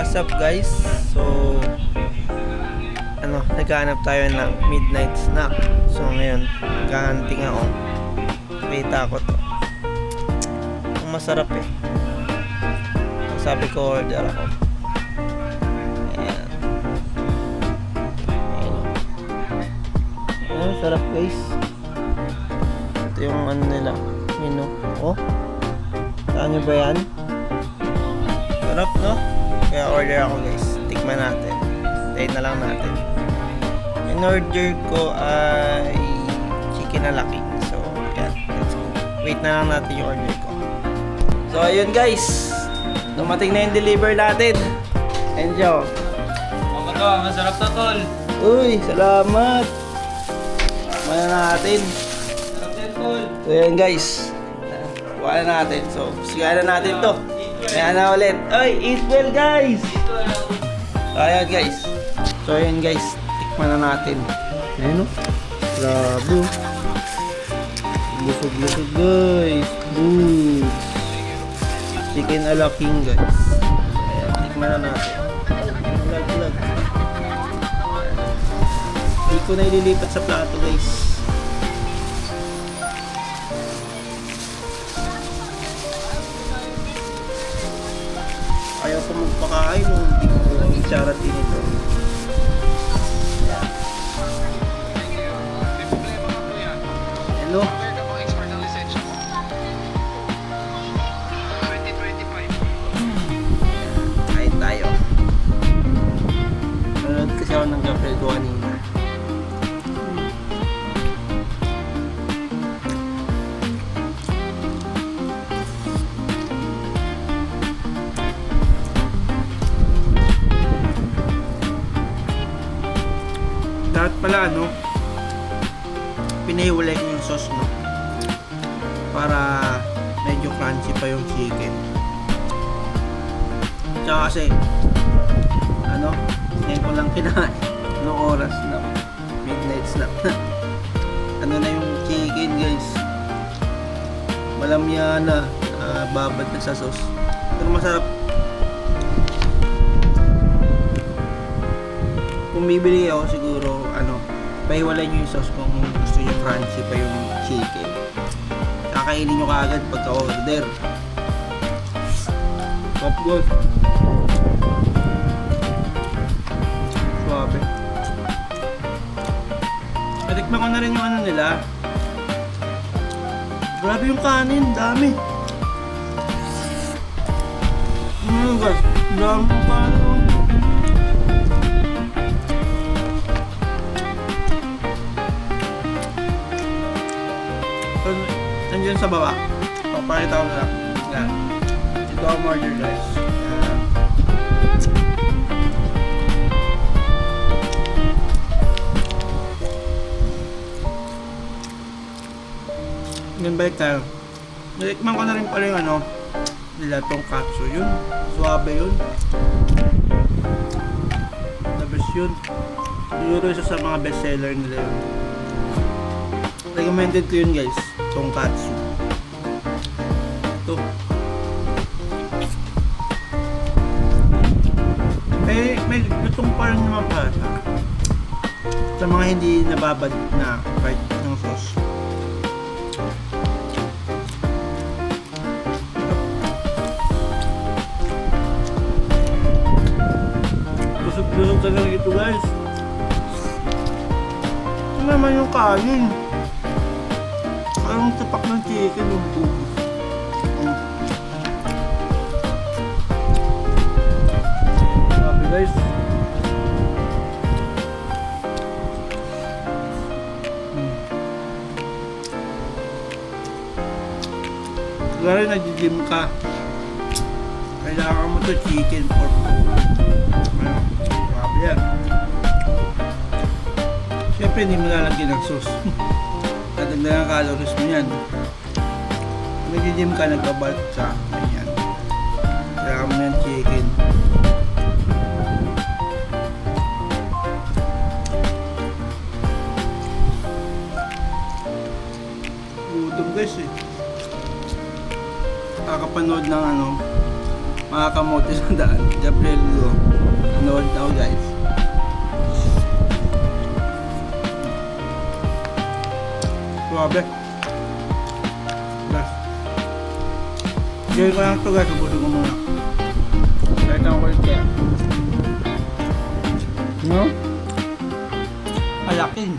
What's up guys? So naghahanap tayo ng midnight snack. So ngayon, naghahanting ako. Kita ko to. Ang masarap eh. Sabi ko order ako. Ayan. Ayan, sarap guys. Ito yung ano nila, menu. Oh, saan nyo ba yan? Sarap no? Kaya order ako guys. Tikman natin. Tayin na lang natin. In order ko ay chicken na laki. So, yan. Let's go. Wait na lang natin yung order ko. So, ayun guys. Dumating na yung deliver natin. Enjoy. Mga to, masarap to tol. Uy, salamat. Mana natin. Sarap din tol. So, yan guys. Kuha na natin. So, sigara natin to. Ayan na ulit. Oy, eat well guys. So, ayan guys. So, ayan guys. Tikman na natin. Ayan o. Grabe o. Lusog-lusog guys. Boom. Chicken a la king guys. Ayan, tikman na natin. Vlog. Hindi ko na ililipat sa plato guys. Ayaw ko magpakain nung hindi ko charity nito. Hello? Kain tayo. Nanonood kasi ako ng Gabriel ko kanina. Dapat pala pinahiwalay ko yung sauce no, para medyo crunchy pa yung chicken. Tsaka kasi ngayon ko lang kinain anong oras na midnight snack. Na yung chicken guys, malamya na, babad na sa sauce pero masarap. Kung bibili ako siguro pahiwalay nyo yung sauce kung gusto nyo crunchy pa yung chicken. Kakainin nyo kaagad pagka order. Top good. Suabe. Natikman ko na rin yung nila. Grabe yung kanin, dami. Guys, dami yung kanin. Nandiyan sa baba. Papakita ko na lang. Yan. Ito ang order guys. Yan, balik tayo. Nalikman ko na rin pala yung nila tonkatsu. Yun. Suabe yun. The best yun. Siguro isa sa mga best seller nila yun. Recommended ko yun guys, tonkatsu. Ito. May lutong pa rin naman pala sa mga hindi nababad na part ng sauce. Busog-busog talaga ito guys. Ito naman yung kanin. Parang tapak ng chicken yung buko. Sabi guys. Siguro nag-gym ka. Kailangan mo to chicken pork. Sabi yan. Siyempre hindi mo lalagyan ng sauce. Dadagdagan ang calories mo yan. Kung nag-gym ka, nagbabalk ka, ganyan. Kailangan mo yan chicken. Gutom guys eh. Kakapanood ng mga kamote sa daan. Gabriel Go. Nood ako guys. Grabe. Best. Gawin ko lang ito guys. Ubusog ko muna. Kahit ang kulit kaya. No? Malaking.